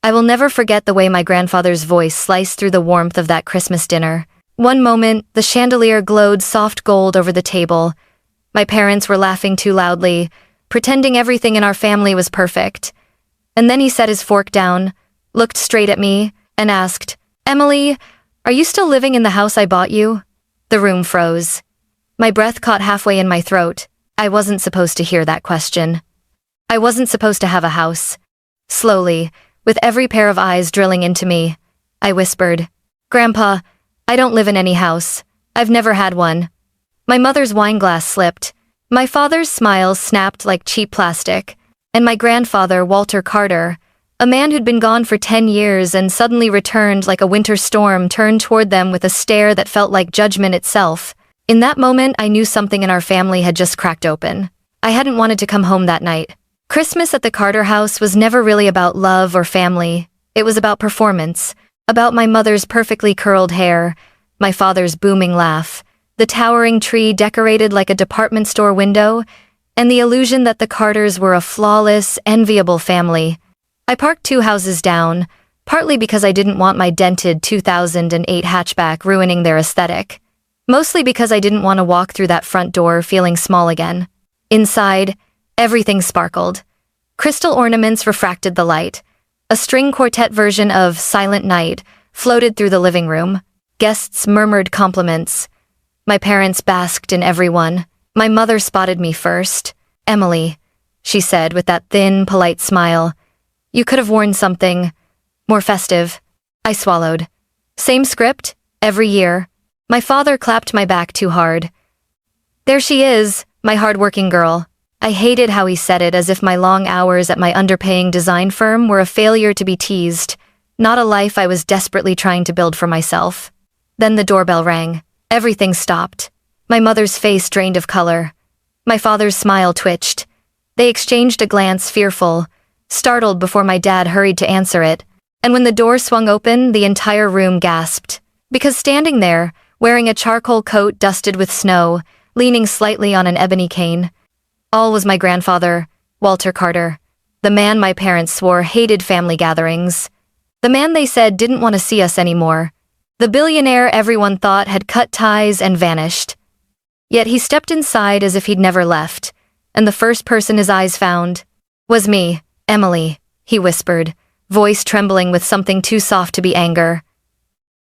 I will never forget the way my grandfather's voice sliced through the warmth of that Christmas dinner. One moment, the chandelier glowed soft gold over the table. My parents were laughing too loudly, pretending everything in our family was perfect. And then he set his fork down, looked straight at me, and asked, "Emily, are you still living in the house I bought you?" The room froze. My breath caught halfway in my throat. I wasn't supposed to hear that question. I wasn't supposed to have a house. Slowly, with every pair of eyes drilling into me, I whispered, "Grandpa, I don't live in any house. I've never had one." My mother's wineglass slipped. My father's smile snapped like cheap plastic. And my grandfather, Walter Carter, a man who'd been gone for 10 years and suddenly returned like a winter storm, turned toward them with a stare that felt like judgment itself. In that moment, I knew something in our family had just cracked open. I hadn't wanted to come home that night. Christmas at the Carter house was never really about love or family. It was about performance, about my mother's perfectly curled hair, my father's booming laugh, the towering tree decorated like a department store window, and the illusion that the Carters were a flawless, enviable family. I parked 2 houses down, partly because I didn't want my dented 2008 hatchback ruining their aesthetic, mostly because I didn't want to walk through that front door feeling small again. Inside, everything sparkled. Crystal ornaments refracted the light. A string quartet version of Silent Night floated through the living room. Guests murmured compliments. My parents basked in every one. My mother spotted me first. "Emily," she said with that thin, polite smile. "You could have worn something more festive." I swallowed. Same script, every year. My father clapped my back too hard. "There she is, my hardworking girl." I hated how he said it, as if my long hours at my underpaying design firm were a failure to be teased, not a life I was desperately trying to build for myself. Then the doorbell rang. Everything stopped. My mother's face drained of color. My father's smile twitched. They exchanged a glance, fearful, startled before my dad hurried to answer it. And when the door swung open, the entire room gasped. Because standing there, wearing a charcoal coat dusted with snow, leaning slightly on an ebony cane, all was my grandfather, Walter Carter, the man my parents swore hated family gatherings, the man they said didn't want to see us anymore, the billionaire everyone thought had cut ties and vanished. Yet he stepped inside as if he'd never left, and the first person his eyes found was me, Emily, he whispered, voice trembling with something too soft to be anger.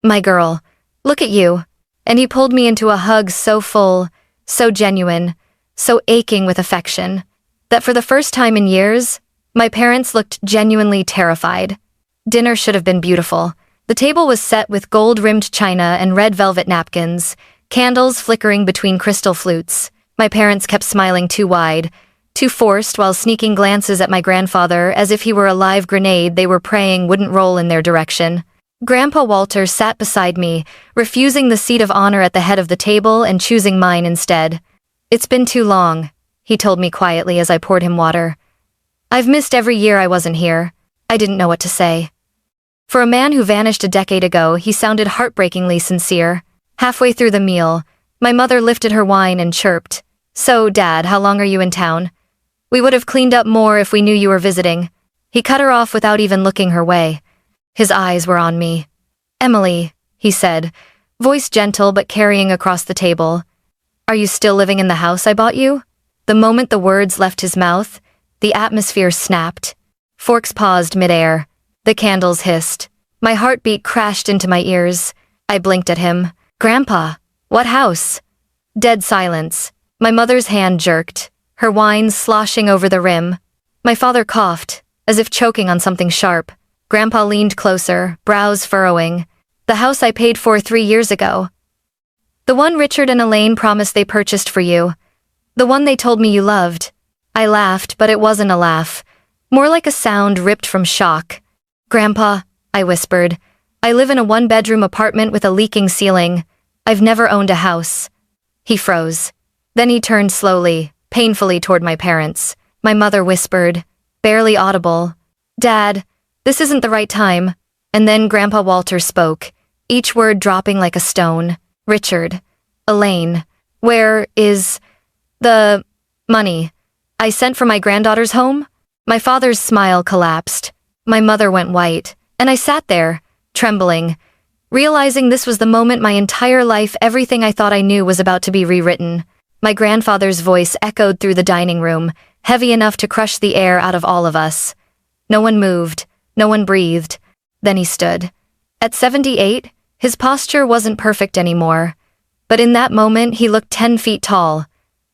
"My girl, look at you." And he pulled me into a hug so full, so genuine, so aching with affection, that for the first time in years, my parents looked genuinely terrified. Dinner should have been beautiful. The table was set with gold-rimmed china and red velvet napkins, candles flickering between crystal flutes. My parents kept smiling too wide, too forced, while sneaking glances at my grandfather as if he were a live grenade they were praying wouldn't roll in their direction. Grandpa Walter sat beside me, refusing the seat of honor at the head of the table and choosing mine instead. "It's been too long," he told me quietly as I poured him water. "I've missed every year I wasn't here." I didn't know what to say. For a man who vanished a decade ago, he sounded heartbreakingly sincere. Halfway through the meal, my mother lifted her wine and chirped, "So, Dad, how long are you in town? We would have cleaned up more if we knew you were visiting." He cut her off without even looking her way. His eyes were on me. "Emily," he said, voice gentle but carrying across the table, "are you still living in the house I bought you?" The moment the words left his mouth, the atmosphere snapped. Forks paused midair. The candles hissed. My heartbeat crashed into my ears. I blinked at him. "Grandpa, what house?" Dead silence. My mother's hand jerked, her wine sloshing over the rim. My father coughed, as if choking on something sharp. Grandpa leaned closer, brows furrowing. "The house I paid for 3 years ago. The one Richard and Elaine promised they purchased for you. The one they told me you loved." I laughed, but it wasn't a laugh. More like a sound ripped from shock. "Grandpa," I whispered, "I live in a 1-bedroom apartment with a leaking ceiling. I've never owned a house." He froze. Then he turned slowly, painfully toward my parents. My mother whispered, barely audible, "Dad, this isn't the right time." And then Grandpa Walter spoke, each word dropping like a stone. "Richard, Elaine, where is the money I sent for my granddaughter's home?" My father's smile collapsed. My mother went white, and I sat there, trembling, realizing this was the moment my entire life, everything I thought I knew, was about to be rewritten. My grandfather's voice echoed through the dining room, heavy enough to crush the air out of all of us. No one moved, no one breathed. Then he stood. At 78, his posture wasn't perfect anymore. But in that moment, he looked 10 feet tall.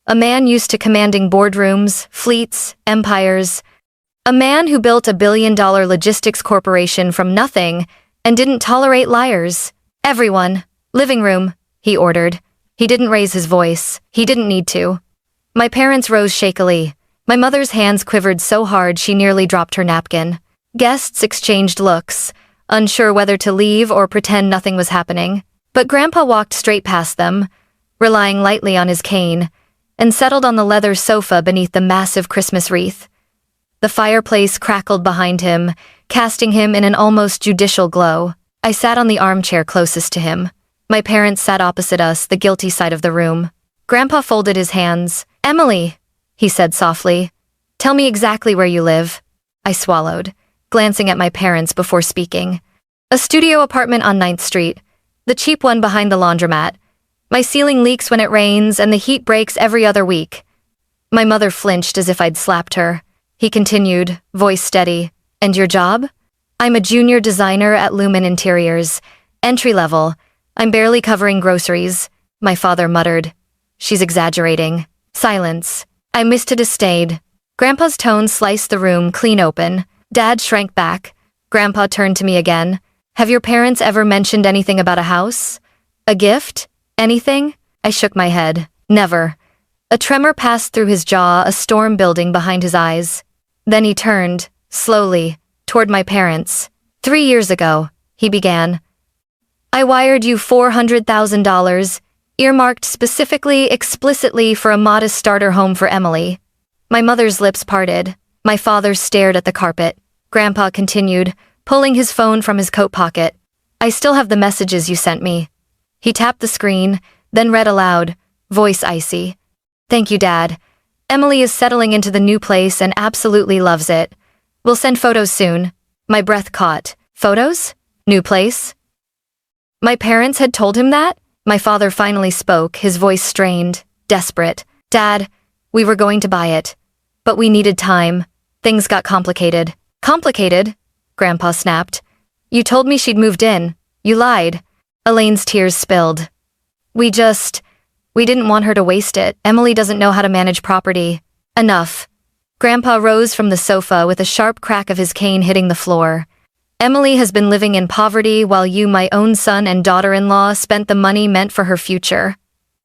A man used to commanding boardrooms, fleets, empires. A man who built a billion-dollar logistics corporation from nothing and didn't tolerate liars. "Everyone, living room," he ordered. He didn't raise his voice. He didn't need to. My parents rose shakily. My mother's hands quivered so hard she nearly dropped her napkin. Guests exchanged looks, unsure whether to leave or pretend nothing was happening. But Grandpa walked straight past them, relying lightly on his cane, and settled on the leather sofa beneath the massive Christmas wreath. The fireplace crackled behind him, casting him in an almost judicial glow. I sat on the armchair closest to him. My parents sat opposite us, the guilty side of the room. Grandpa folded his hands. "Emily," he said softly, "tell me exactly where you live." I swallowed, glancing at my parents before speaking. "A studio apartment on 9th Street, the cheap one behind the laundromat. My ceiling leaks when it rains and the heat breaks every other week." My mother flinched as if I'd slapped her. He continued, voice steady. "And your job?" "I'm a junior designer at Lumen Interiors. Entry level. I'm barely covering groceries." My father muttered. "She's exaggerating." Silence. I stayed. Grandpa's tone sliced the room clean open. Dad shrank back. Grandpa turned to me again. "Have your parents ever mentioned anything about a house? A gift? Anything?" I shook my head. "Never." A tremor passed through his jaw, a storm building behind his eyes. Then he turned, slowly, toward my parents. "3 years ago," he began, "I wired you $400,000, earmarked specifically, explicitly for a modest starter home for Emily." My mother's lips parted. My father stared at the carpet. Grandpa continued, pulling his phone from his coat pocket. "I still have the messages you sent me." He tapped the screen, then read aloud, voice icy. "Thank you, Dad. Emily is settling into the new place and absolutely loves it. We'll send photos soon." My breath caught. Photos? New place? My parents had told him that? My father finally spoke, his voice strained, desperate. "Dad, we were going to buy it. But we needed time. Things got complicated." "Complicated?" Grandpa snapped. "You told me she'd moved in. You lied." Elaine's tears spilled. We didn't want her to waste it. Emily doesn't know how to manage property." "Enough." Grandpa rose from the sofa with a sharp crack of his cane hitting the floor. "Emily has been living in poverty while you, my own son and daughter-in-law, spent the money meant for her future."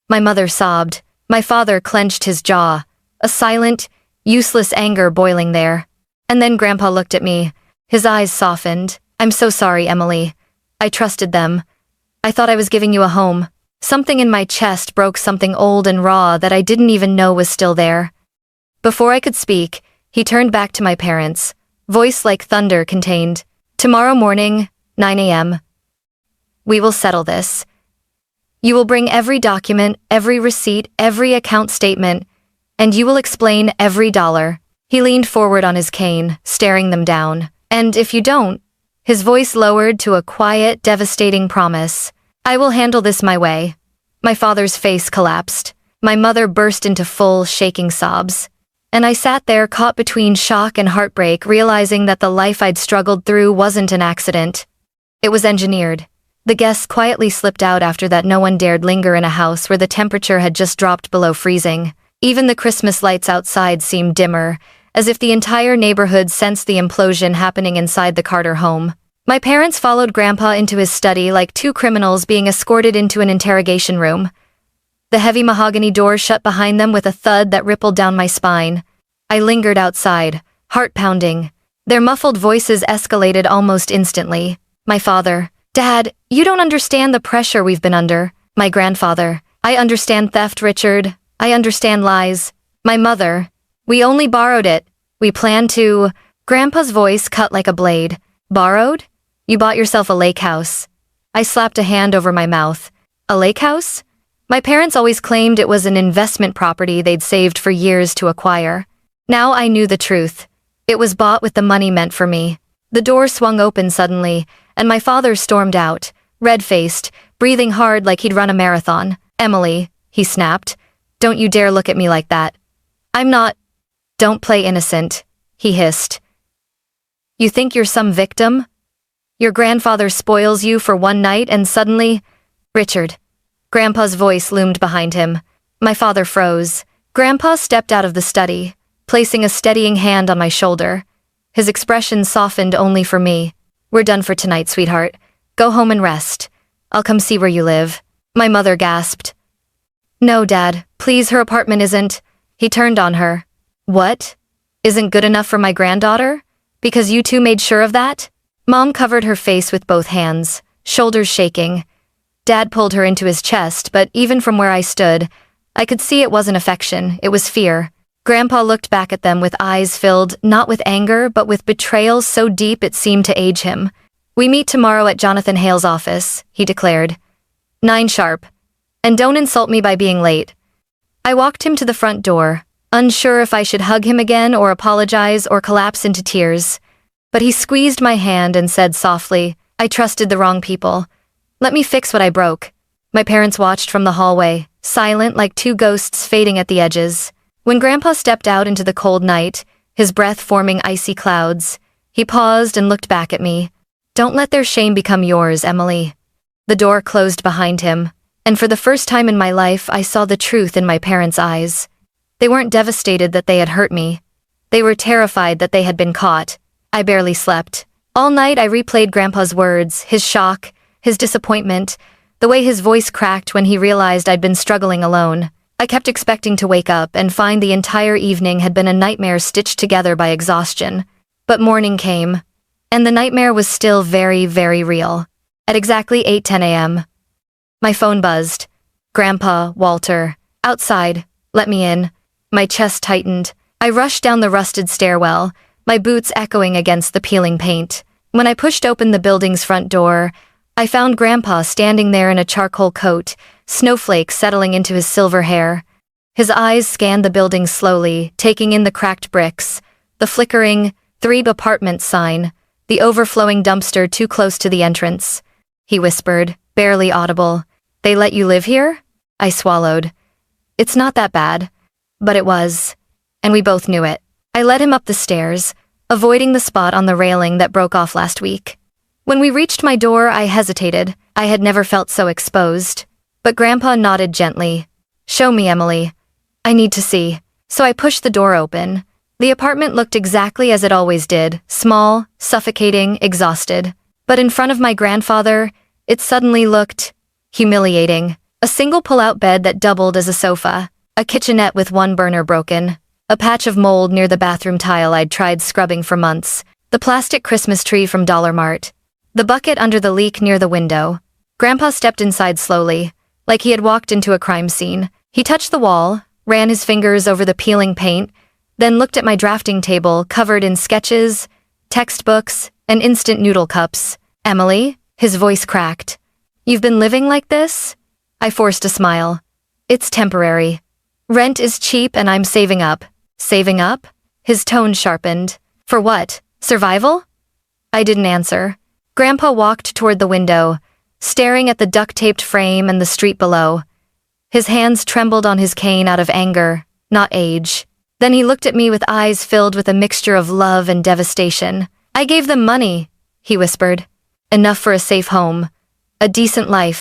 My mother sobbed. My father clenched his jaw, a silent, useless anger boiling there. And then Grandpa looked at me. His eyes softened. "I'm so sorry, Emily. I trusted them. I thought I was giving you a home." Something in my chest broke, something old and raw that I didn't even know was still there. Before I could speak, he turned back to my parents, voice like thunder contained. "Tomorrow morning, 9 a.m. We will settle this. You will bring every document, every receipt, every account statement, and you will explain every dollar." He leaned forward on his cane, staring them down. "And if you don't," his voice lowered to a quiet, devastating promise, "I will handle this my way." My father's face collapsed. My mother burst into full, shaking sobs. And I sat there caught between shock and heartbreak, realizing that the life I'd struggled through wasn't an accident. It was engineered. The guests quietly slipped out after that. No one dared linger in a house where the temperature had just dropped below freezing. Even the Christmas lights outside seemed dimmer, as if the entire neighborhood sensed the implosion happening inside the Carter home. My parents followed Grandpa into his study like two criminals being escorted into an interrogation room. The heavy mahogany door shut behind them with a thud that rippled down my spine. I lingered outside, heart pounding. Their muffled voices escalated almost instantly. My father, "Dad, you don't understand the pressure we've been under." My grandfather, "I understand theft, Richard. I understand lies." My mother, "We only borrowed it. We plan to..." Grandpa's voice cut like a blade. "Borrowed? You bought yourself a lake house." I slapped a hand over my mouth. "A lake house?" My parents always claimed it was an investment property they'd saved for years to acquire. Now I knew the truth. It was bought with the money meant for me. The door swung open suddenly, and my father stormed out, red-faced, breathing hard like he'd run a marathon. "Emily," he snapped, "don't you dare look at me like that. I'm not—" "Don't play innocent," he hissed. "You think you're some victim? Your grandfather spoils you for one night and suddenly—" "Richard." Grandpa's voice loomed behind him. My father froze. Grandpa stepped out of the study, placing a steadying hand on my shoulder. His expression softened only for me. "We're done for tonight, sweetheart. Go home and rest. I'll come see where you live." My mother gasped. "No, Dad, please, her apartment isn't—" He turned on her. "What? Isn't good enough for my granddaughter? Because you two made sure of that?" Mom covered her face with both hands, shoulders shaking. Dad pulled her into his chest, but even from where I stood, I could see it wasn't affection, it was fear. Grandpa looked back at them with eyes filled, not with anger, but with betrayal so deep it seemed to age him. "We meet tomorrow at Jonathan Hale's office," he declared. 9 sharp. And don't insult me by being late." I walked him to the front door, unsure if I should hug him again or apologize or collapse into tears. But he squeezed my hand and said softly, "I trusted the wrong people. Let me fix what I broke." My parents watched from the hallway, silent like two ghosts fading at the edges. When Grandpa stepped out into the cold night, his breath forming icy clouds, he paused and looked back at me. "Don't let their shame become yours, Emily." The door closed behind him, and for the first time in my life I saw the truth in my parents' eyes. They weren't devastated that they had hurt me. They were terrified that they had been caught. I barely slept. All night I replayed Grandpa's words, his shock, his disappointment, the way his voice cracked when he realized I'd been struggling alone. I kept expecting to wake up and find the entire evening had been a nightmare stitched together by exhaustion. But morning came, and the nightmare was still very, very real. At exactly 8:10 a.m., my phone buzzed. "Grandpa, Walter. Outside. Let me in." My chest tightened. I rushed down the rusted stairwell, my boots echoing against the peeling paint. When I pushed open the building's front door, I found Grandpa standing there in a charcoal coat, snowflakes settling into his silver hair. His eyes scanned the building slowly, taking in the cracked bricks, the flickering 3-apartment sign, the overflowing dumpster too close to the entrance. He whispered, barely audible, "They let you live here?" I swallowed. It's not that bad. But it was. And we both knew it. I led him up the stairs, avoiding the spot on the railing that broke off last week. When we reached my door, I hesitated. I had never felt so exposed. But Grandpa nodded gently. "Show me, Emily. I need to see." So I pushed the door open. The apartment looked exactly as it always did, small, suffocating, exhausted. But in front of my grandfather, it suddenly looked humiliating. A single pull-out bed that doubled as a sofa, a kitchenette with one burner broken, a patch of mold near the bathroom tile I'd tried scrubbing for months, the plastic Christmas tree from Dollar Mart, the bucket under the leak near the window. Grandpa stepped inside slowly, like he had walked into a crime scene. He touched the wall, ran his fingers over the peeling paint, then looked at my drafting table covered in sketches, textbooks, and instant noodle cups. "Emily?" His voice cracked. "You've been living like this?" I forced a smile. "It's temporary. Rent is cheap and I'm saving up." "Saving up?" His tone sharpened. "For what? Survival?" I didn't answer. Grandpa walked toward the window, staring at the duct-taped frame and the street below. His hands trembled on his cane out of anger, not age. Then he looked at me with eyes filled with a mixture of love and devastation. "I gave them money," he whispered. "Enough for a safe home, a decent life,